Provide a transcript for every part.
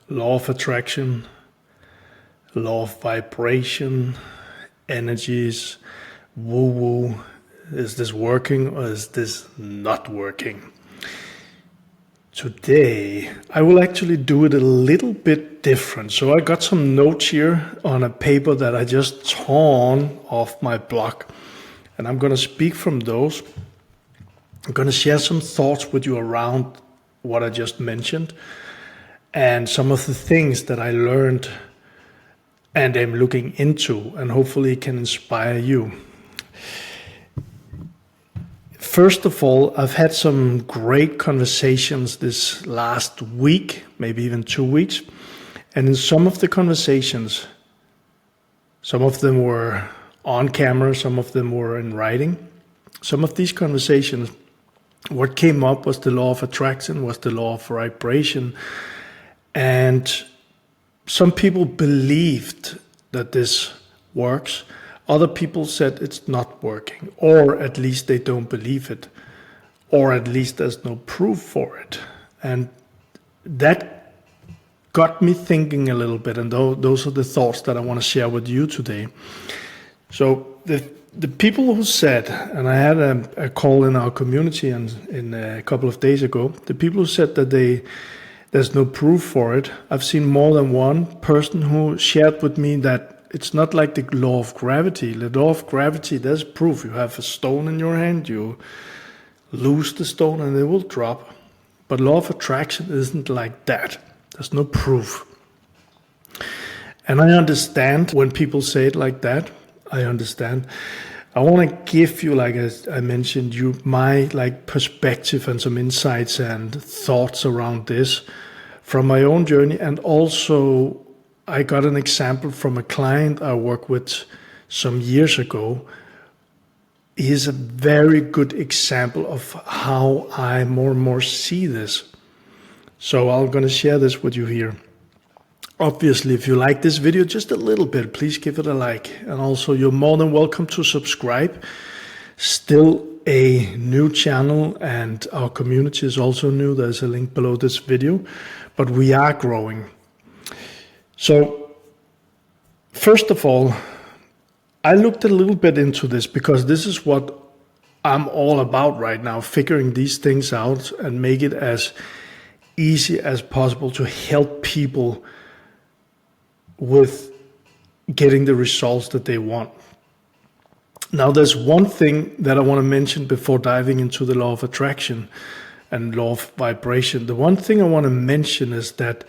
law of attraction, law of vibration, energies, woo-woo. Is this working or is this not working? Today, I will actually do it a little bit different. So I got some notes here on a paper that I just torn off my blog. And I'm going to speak from those. I'm going to share some thoughts with you around what I just mentioned and some of the things that I learned and am looking into, and hopefully it can inspire you. First of all, I've had some great conversations this last week, maybe even 2 weeks. And in some of the conversations, some of them were on camera, some of them were in writing. Some of these conversations, what came up was the law of attraction, was the law of vibration. And some people believed that this works. Other people said it's not working, or at least they don't believe it, or at least there's no proof for it. And that got me thinking a little bit, and those are the thoughts that I want to share with you today. So the people who said, and I had a call in our community in a couple of days ago, the people who said that there's no proof for it, I've seen more than one person who shared with me that it's not like the law of gravity. The law of gravity, there's proof. You have a stone in your hand, you lose the stone and it will drop. But law of attraction isn't like that. There's no proof. And I understand when people say it like that. I understand. I want to give you, like I mentioned, my perspective and some insights and thoughts around this from my own journey. And also I got an example from a client I worked with some years ago. He is a very good example of how I more and more see this. So I'm going to share this with you here. Obviously, if you like this video just a little bit, please give it a like. And also, you're more than welcome to subscribe. Still a new channel, and our community is also new. There's a link below this video, but we are growing. So, first of all, I looked a little bit into this because this is what I'm all about right now, figuring these things out and make it as easy as possible to help people with getting the results that they want. Now, there's one thing that I want to mention before diving into the law of attraction and law of vibration. The one thing I want to mention is that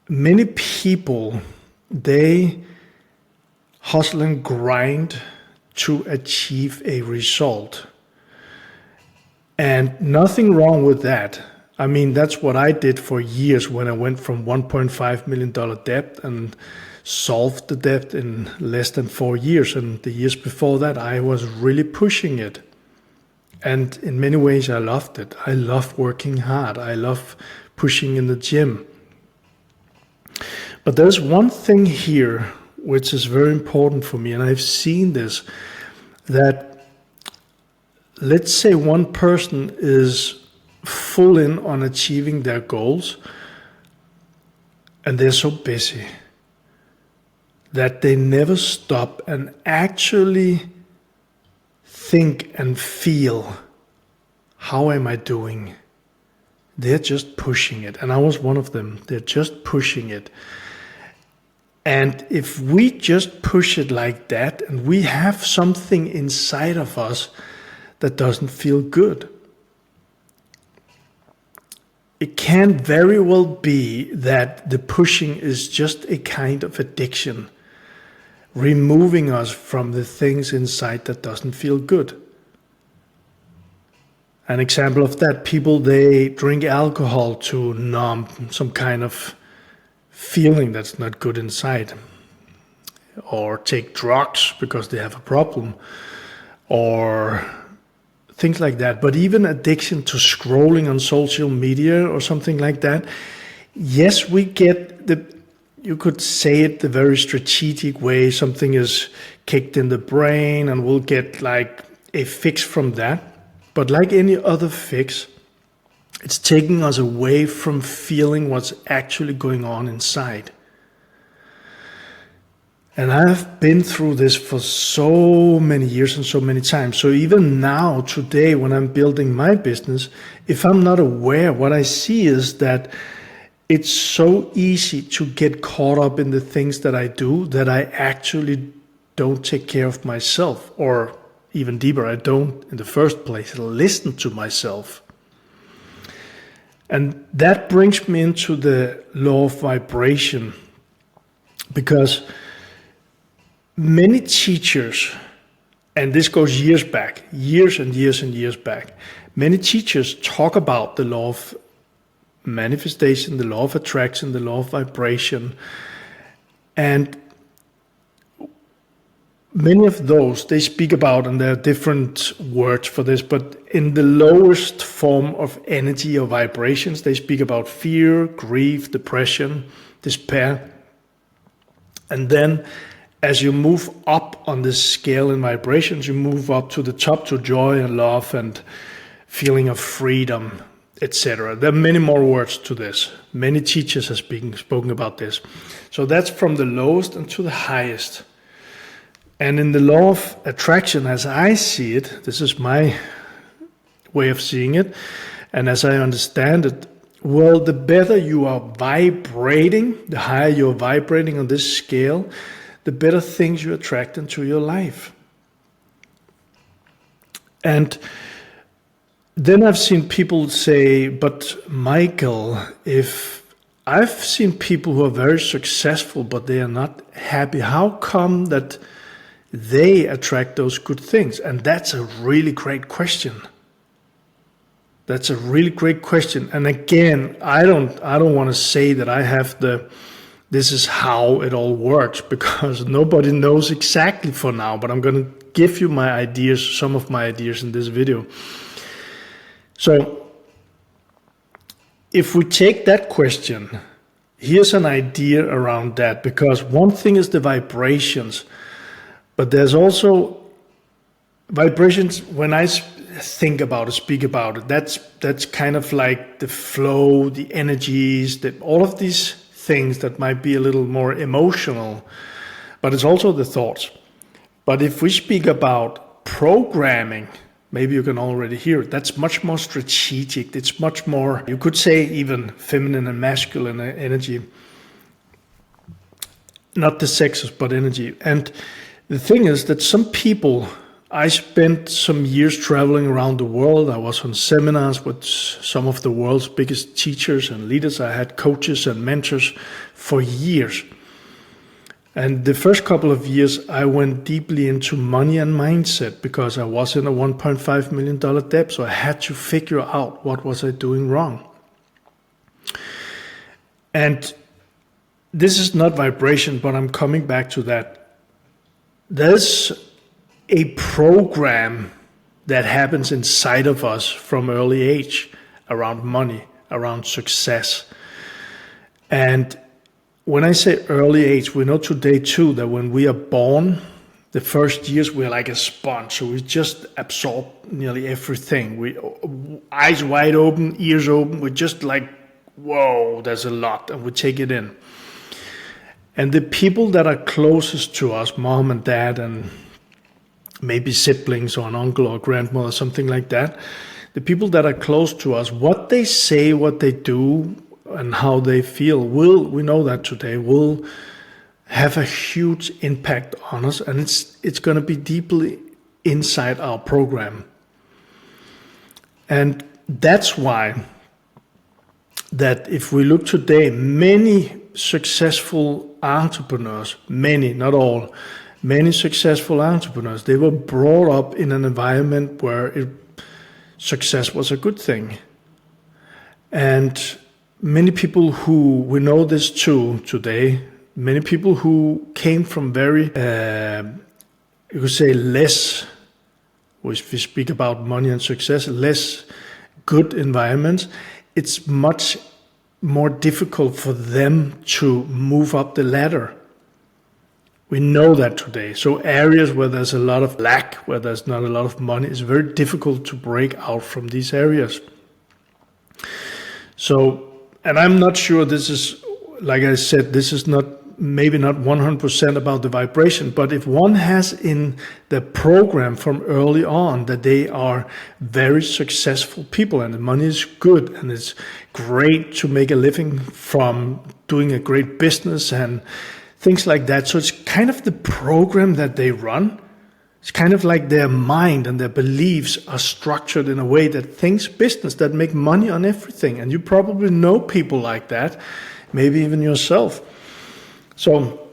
many people, they hustle and grind to achieve a result. And nothing wrong with that. I mean, that's what I did for years when I went from $1.5 million debt and solved the debt in less than 4 years. And the years before that, I was really pushing it. And in many ways, I loved it. I love working hard. I love pushing in the gym. But there's one thing here which is very important for me, and I've seen this, that let's say one person is full in on achieving their goals, and they're so busy that they never stop and actually think and feel, how am I doing? They're just pushing it. And I was one of them. They're just pushing it. And if we just push it like that, and we have something inside of us that doesn't feel good, it can very well be that the pushing is just a kind of addiction, removing us from the things inside that doesn't feel good. An example of that, people, they drink alcohol to numb some kind of feeling that's not good inside, or take drugs because they have a problem, or things like that. But even addiction to scrolling on social media or something like that, yes, we get you could say it the very strategic way, something is kicked in the brain and we'll get like a fix from that. But like any other fix, It's taking us away from feeling what's actually going on inside. And I've been through this for so many years and so many times. So even now, today, when I'm building my business, if I'm not aware, what I see is that it's so easy to get caught up in the things that I do that I actually don't take care of myself, or even deeper, I don't in the first place listen to myself. And that brings me into the law of vibration, because many teachers, and this goes years back, years and years and years back, many teachers talk about the law of manifestation, the law of attraction, the law of vibration, and many of those they speak about, and there are different words for this, but in the lowest form of energy or vibrations, they speak about fear, grief, depression, despair. And then as you move up on this scale in vibrations, you move up to the top, to joy and love and feeling of freedom, etc. There are many more words to this. Many teachers have spoken about this. So that's from the lowest and to the highest. And in the law of attraction, as I see it, this is my way of seeing it, and as I understand it, well, the better you are vibrating, the higher you're vibrating on this scale, the better things you attract into your life. And then I've seen people say, but Michael, if I've seen people who are very successful, but they are not happy, how come that they attract those good things? And that's a really great question. That's a really great question. And again, I don't want to say that I have this is how it all works, because nobody knows exactly for now, but I'm going to give you my ideas, some of my ideas in this video. So if we take that question, here's an idea around that, because one thing is the vibrations, but there's also vibrations. When I think about it, speak about it, that's kind of like the flow, the energies, all of these things that might be a little more emotional, but it's also the thoughts. But if we speak about programming, maybe you can already hear it, that's much more strategic. It's much more, you could say, even feminine and masculine energy. Not the sexes, but energy. And the thing is that some people, I spent some years traveling around the world. I was on seminars with some of the world's biggest teachers and leaders. I had coaches and mentors for years. And the first couple of years, I went deeply into money and mindset, because I was in a $1.5 million debt. So I had to figure out what was I doing wrong. And this is not vibration, but I'm coming back to that. There's a program that happens inside of us from early age around money, around success. And when I say early age, we know today too that when we are born, the first years we're like a sponge, so we just absorb nearly everything. We eyes wide open, ears open, we're just like, whoa, there's a lot, and we take it in. And the people that are closest to us, mom and dad, and maybe siblings or an uncle or grandmother, something like that, the people that are close to us, what they say, what they do, and how they feel, we know that today, will have a huge impact on us, and it's going to be deeply inside our program. And that's why that if we look today, many successful entrepreneurs, many, not all, many successful entrepreneurs, they were brought up in an environment where success was a good thing. And many people who, we know this too today, many people who came from very, you could say less, if we speak about money and success, less good environments, it's much more difficult for them to move up the ladder. We know that today. So areas where there's a lot of lack, where there's not a lot of money, it's very difficult to break out from these areas. So, and I'm not sure this is, like I said, this is maybe not 100% about the vibration, but if one has in the program from early on that they are very successful people and the money is good and it's great to make a living from doing a great business and things like that. So it's kind of the program that they run. It's kind of like their mind and their beliefs are structured in a way that thinks business, that make money on everything. And you probably know people like that, maybe even yourself. So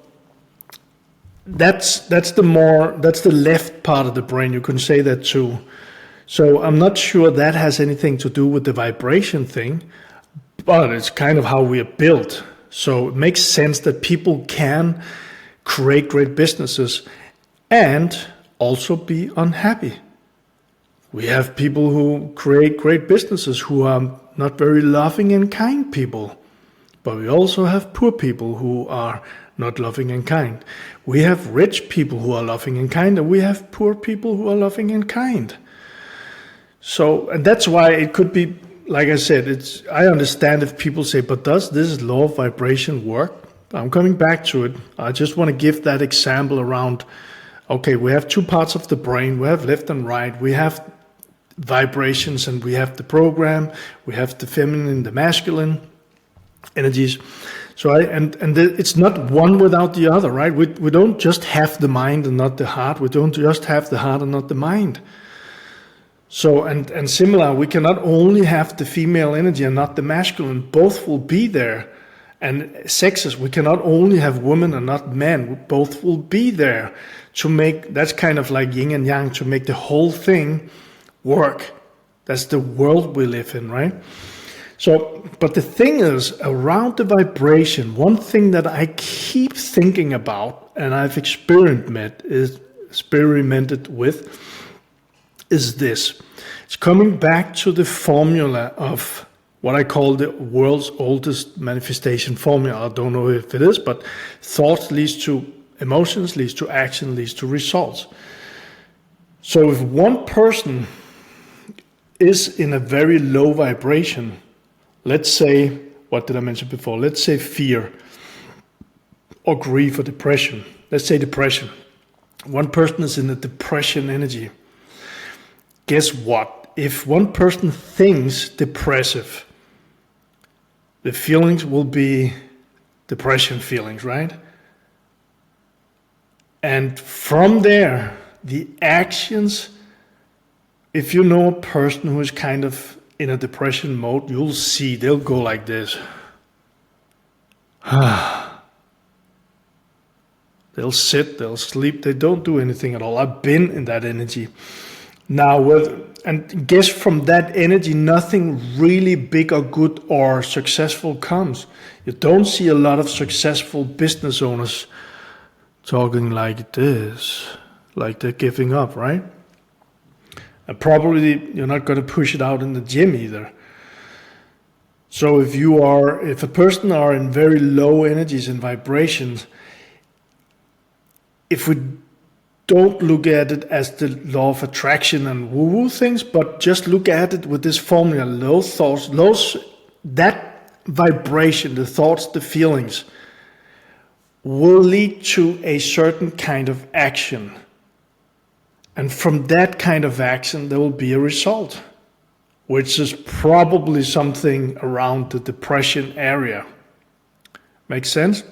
that's the left part of the brain. You can say that too. So I'm not sure that has anything to do with the vibration thing, but it's kind of how we are built. So it makes sense that people can create great businesses and also be unhappy. We have people who create great businesses who are not very loving and kind people. But we also have poor people who are not loving and kind. We have rich people who are loving and kind, and we have poor people who are loving and kind. So, and that's why it could be, like I said, I understand if people say, but does this law of vibration work? I'm coming back to it. I just want to give that example around, okay, we have two parts of the brain. We have left and right. We have vibrations and we have the program. We have the feminine, the masculine energies. So it's not one without the other, right? We don't just have the mind and not the heart. We don't just have the heart and not the mind. So and similar, we cannot only have the female energy and not the masculine. Both will be there. And sexes, we cannot only have women and not men. Both will be there to make, that's kind of like yin and yang, to make the whole thing work. That's the world we live in, right? So, but the thing is, around the vibration, one thing that I keep thinking about, and I've experimented with, is this. It's coming back to the formula of what I call the world's oldest manifestation formula. I don't know if it is, but thoughts leads to emotions, leads to action, leads to results. So if one person is in a very low vibration, let's say, what did I mention before? Let's say fear or grief or depression. Let's say depression. One person is in a depression energy. Guess what? If one person thinks depressive, the feelings will be depression feelings, right? And from there, the actions, if you know a person who is kind of in a depression mode, you'll see they'll go like this. They'll sit, they'll sleep, they don't do anything at all. I've been in that energy. Now, and guess from that energy, nothing really big or good or successful comes. You don't see a lot of successful business owners talking like this, like they're giving up, right? And probably you're not going to push it out in the gym either. So if a person are in very low energies and vibrations, if we don't look at it as the law of attraction and woo-woo things, but just look at it with this formula. Those thoughts, that vibration, the thoughts, the feelings, will lead to a certain kind of action. And from that kind of action, there will be a result, which is probably something around the depression area. Make sense?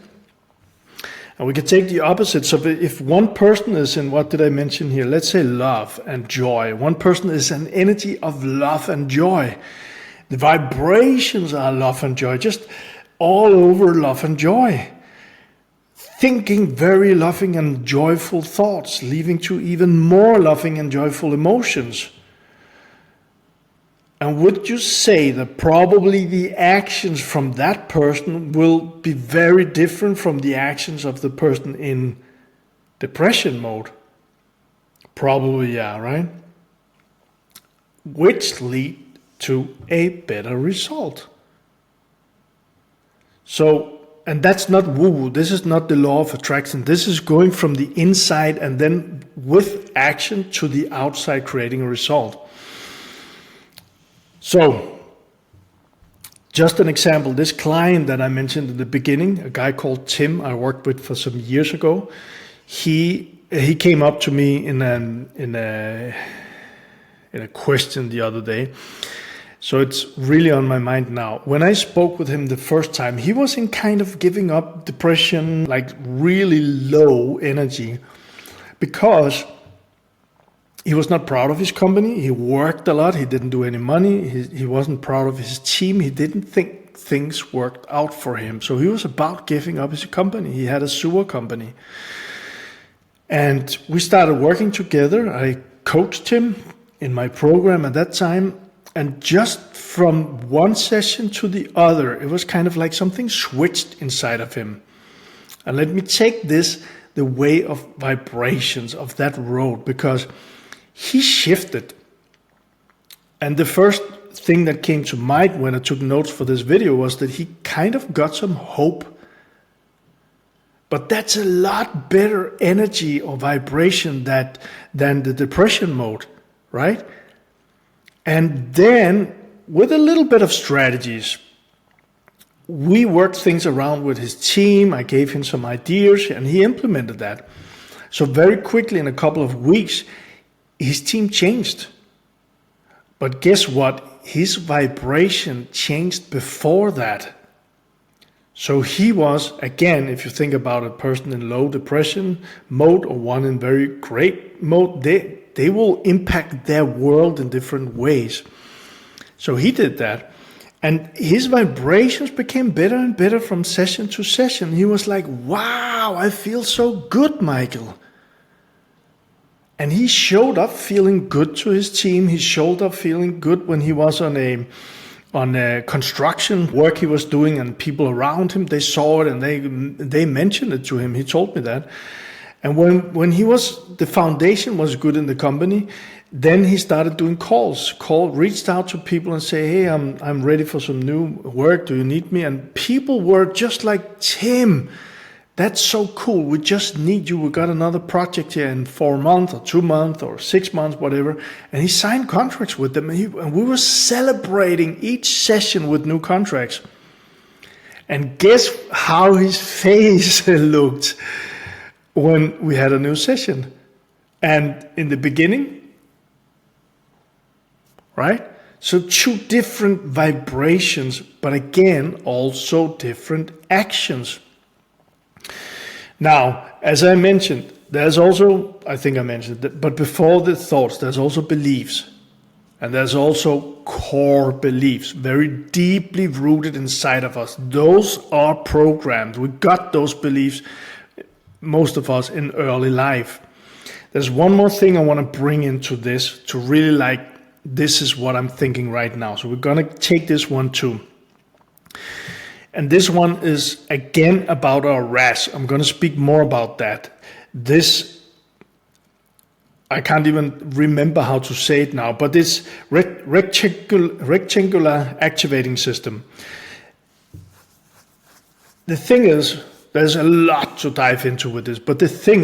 And we can take the opposite. So if one person is in, what did I mention here? Let's say love and joy. One person is an energy of love and joy. The vibrations are love and joy, just all over love and joy. Thinking very loving and joyful thoughts, leading to even more loving and joyful emotions. And would you say that probably the actions from that person will be very different from the actions of the person in depression mode? Probably, yeah, right? Which lead to a better result. So, and that's not woo-woo. This is not the law of attraction. This is going from the inside and then with action to the outside, creating a result. So, Just an example, this client that I mentioned in the beginning, a guy called Tim I worked with for some years ago, he came up to me in a question the other day. So it's really on my mind now. When I spoke with him the first time, he was in kind of giving up, depression, like really low energy, because he was not proud of his company. He worked a lot. He didn't do any money. He wasn't proud of his team. He didn't think things worked out for him. So he was about giving up his company. He had a sewer company. And we started working together. I coached him in my program at that time. And just from one session to the other, it was kind of like something switched inside of him. And let me take this the way of vibrations of that road, because he shifted. And the first thing that came to mind when I took notes for this video was that he kind of got some hope. But that's a lot better energy or vibration than the depression mode, right? And then, with a little bit of strategies, we worked things around with his team. I gave him some ideas and he implemented that. So very quickly, in a couple of weeks, his team changed. But guess what? His vibration changed before that. So he was, again, if you think about a person in low depression mode or one in very great mode, they will impact their world in different ways. So he did that. And his vibrations became better and better from session to session. He was like, wow, I feel so good, Michael. And he showed up feeling good to his team. He showed up feeling good when he was on a construction work he was doing, and people around him, they saw it and they mentioned it to him. He told me that. And when the foundation was good in the company, then he started doing reached out to people and say, hey, I'm ready for some new work. Do you need me? And people were just like, Tim, that's so cool. We just need you. We got another project here in 4 months or 2 months or 6 months, whatever. And he signed contracts with them. And we were celebrating each session with new contracts. And guess how his face looked when we had a new session. And in the beginning, right? So 2 different vibrations, but again, also different actions. Now, as I mentioned, there's also, I think I mentioned that, but before the thoughts, there's also beliefs. And there's also core beliefs, very deeply rooted inside of us. Those are programmed. We got those beliefs, most of us, in early life. There's one more thing I want to bring into this to really this is what I'm thinking right now. So we're going to take this one too. And this one is again about our RAS. I'm going to speak more about that. This, I can't even remember how to say it now, but it's reticular activating system. The thing is, there's a lot to dive into with this, but the thing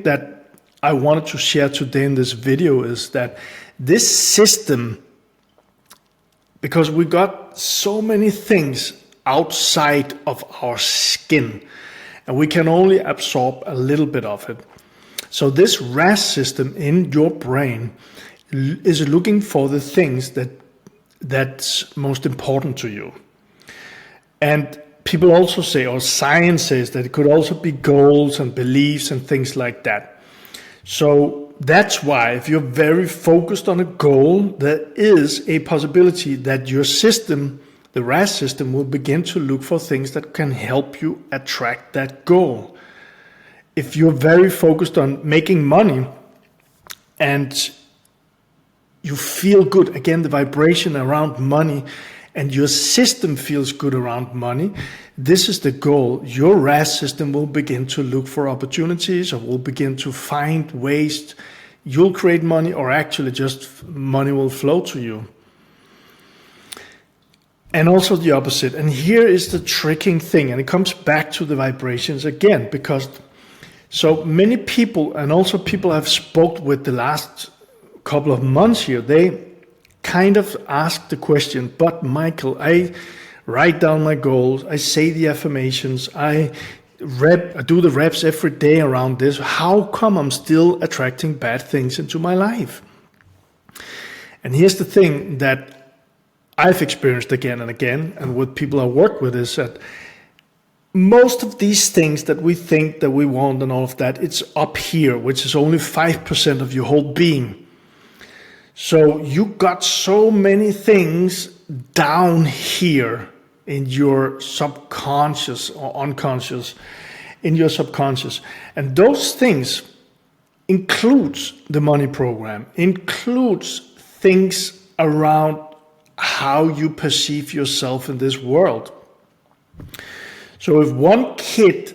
that I wanted to share today in this video is that this system, because we got so many things outside of our skin, and we can only absorb a little bit of it. So this RAS system in your brain is looking for the things that's most important to you. And people also say, or science says, that it could also be goals and beliefs and things like that. So that's why if you're very focused on a goal, there is a possibility that your system, the RAS system, will begin to look for things that can help you attract that goal. If you're very focused on making money and you feel good, again, the vibration around money, and your system feels good around money, this is the goal. Your RAS system will begin to look for opportunities, or will begin to find ways you'll create money, or actually just money will flow to you. And also the opposite. And here is the tricking thing, and it comes back to the vibrations again, because so many people, and also people I've spoke with the last couple of months here, kind of ask the question, but Michael, I write down my goals, I say the affirmations, I do the reps every day around this. How come I'm still attracting bad things into my life? And here's the thing that I've experienced again and again, and with people I work with, is that most of these things that we think that we want and all of that, it's up here, which is only 5% of your whole being. So you got so many things down here in your subconscious or unconscious, in your subconscious. And those things includes the money program, includes things around how you perceive yourself in this world. So if one kid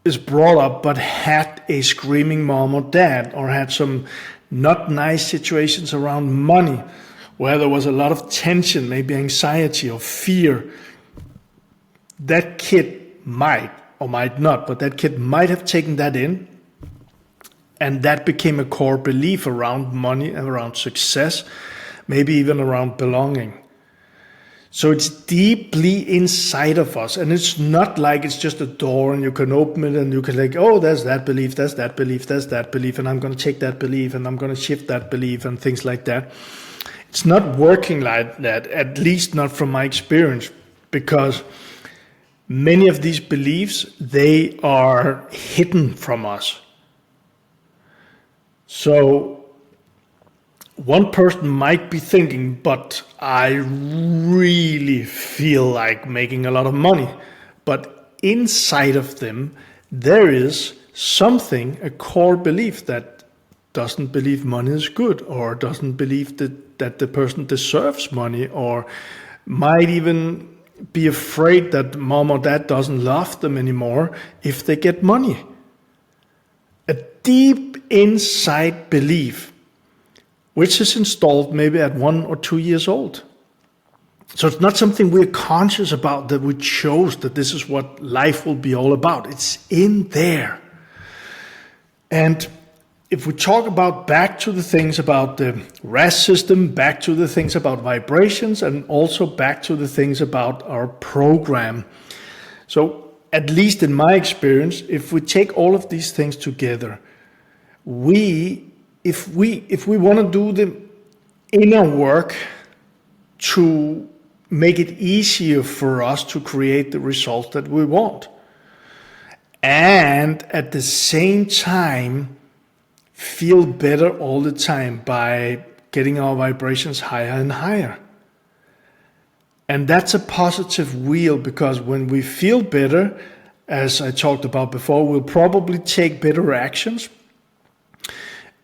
is brought up but had a screaming mom or dad, or had some not nice situations around money, where there was a lot of tension, maybe anxiety or fear, that kid might or might not, but that kid might have taken that in, and that became a core belief around money, around success, maybe even around belonging. So it's deeply inside of us, and it's not like it's just a door and you can open it and you can like, oh, there's that belief, there's that belief, there's that belief, and I'm going to take that belief and I'm going to shift that belief and things like that. It's not working like that, at least not from my experience, because many of these beliefs, they are hidden from us. So one person might be thinking, but I really feel like making a lot of money. But inside of them, there is something, a core belief that doesn't believe money is good, or doesn't believe that the person deserves money, or might even be afraid that mom or dad doesn't love them anymore if they get money. A deep inside belief, which is installed maybe at 1 or 2 years old. So it's not something we're conscious about, that we chose that this is what life will be all about. It's in there. And if we talk about back to the things about the RAS system, back to the things about vibrations, and also back to the things about our program. So at least in my experience, if we take all of these things together, if we want to do the inner work to make it easier for us to create the results that we want, and at the same time feel better all the time by getting our vibrations higher and higher. And that's a positive wheel, because when we feel better, as I talked about before, we'll probably take better actions,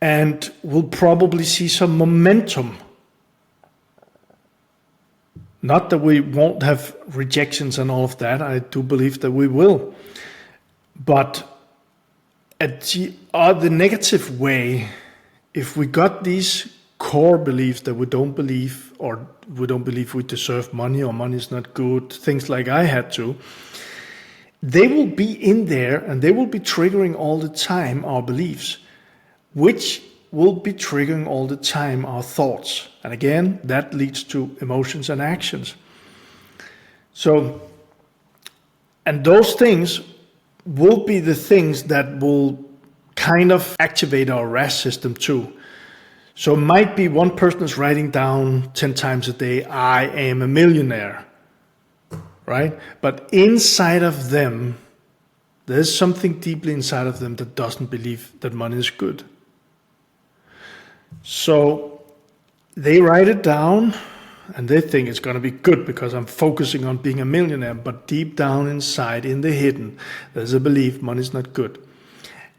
and we'll probably see some momentum. Not that we won't have rejections and all of that, I do believe that we will. But at the negative way, if we got these core beliefs that we don't believe, or we don't believe we deserve money, or money is not good, things like I had to, they will be in there and they will be triggering all the time our beliefs, which will be triggering all the time our thoughts. And again, that leads to emotions and actions. So, and those things will be the things that will kind of activate our RAS system too. So it might be one person is writing down 10 times a day, I am a millionaire, right? But inside of them, there's something deeply inside of them that doesn't believe that money is good. So they write it down and they think it's going to be good because I'm focusing on being a millionaire. But deep down inside, in the hidden, there's a belief money is not good.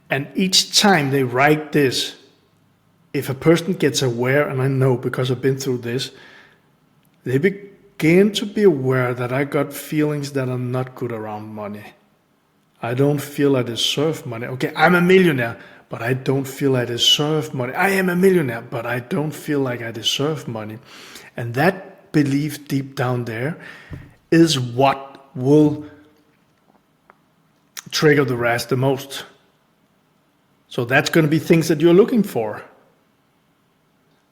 And each time they write this, if a person gets aware, and I know because I've been through this, they begin to be aware that I got feelings that are not good around money. I don't feel I deserve money. Okay, I'm a millionaire, but I don't feel I deserve money. I am a millionaire, but I don't feel like I deserve money. And that belief deep down there is what will trigger the RAS the most. So that's going to be things that you're looking for.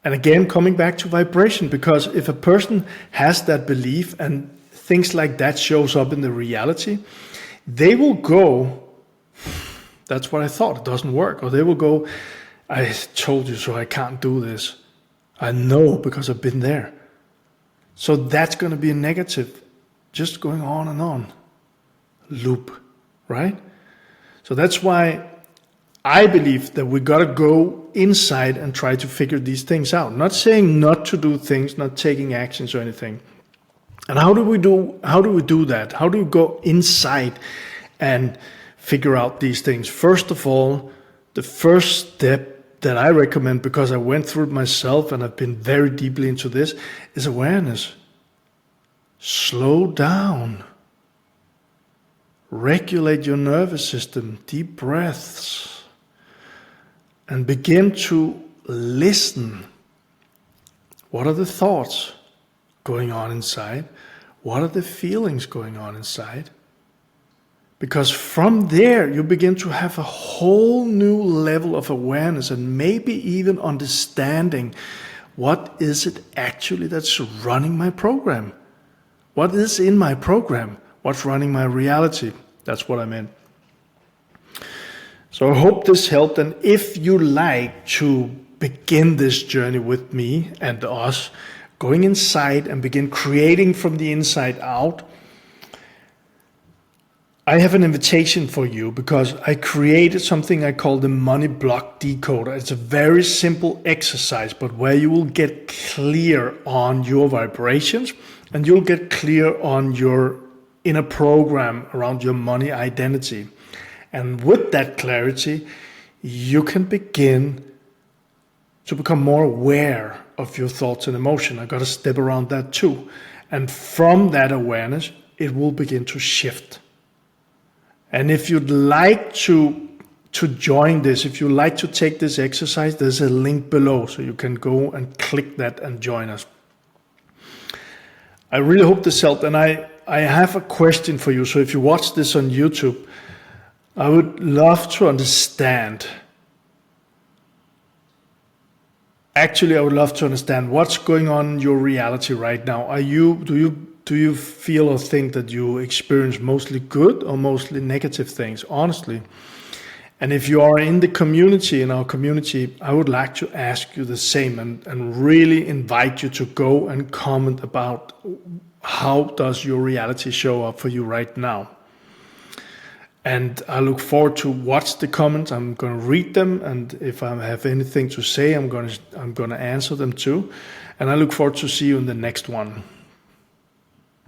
And again, coming back to vibration, because if a person has that belief and things like that shows up in the reality, they will go, that's what I thought, it doesn't work. Or they will go, I told you so, I can't do this. I know because I've been there. So that's going to be a negative, just going on loop, right? So that's why I believe that we got to go inside and try to figure these things out. Not saying not to do things, not taking actions or anything. And how do we do that? How do we go inside and figure out these things? First of all, the first step that I recommend, because I went through it myself and I've been very deeply into this, is awareness. Slow down. Regulate your nervous system, deep breaths, and begin to listen. What are the thoughts going on inside? What are the feelings going on inside? Because from there, you begin to have a whole new level of awareness and maybe even understanding what is it actually that's running my program? What is in my program? What's running my reality? That's what I meant. So I hope this helped. And if you like to begin this journey with me and us, going inside and begin creating from the inside out, I have an invitation for you, because I created something I call the Money Block Decoder. It's a very simple exercise, but where you will get clear on your vibrations and you'll get clear on your inner program around your money identity. And with that clarity, you can begin to become more aware of your thoughts and emotion. I got to step around that too. And from that awareness, it will begin to shift. And if you'd like to join this, if you'd like to take this exercise, there's a link below, so you can go and click that and join us. I really hope this helped, and I have a question for you. So if you watch this on YouTube, I would love to understand. Actually, I would love to understand what's going on in your reality right now. Do you feel or think that you experience mostly good or mostly negative things, honestly? And if you are in the community, in our community, I would like to ask you the same and really invite you to go and comment about how does your reality show up for you right now. And I look forward to watch the comments. I'm going to read them, and if I have anything to say, I'm going to answer them too. And I look forward to see you in the next one.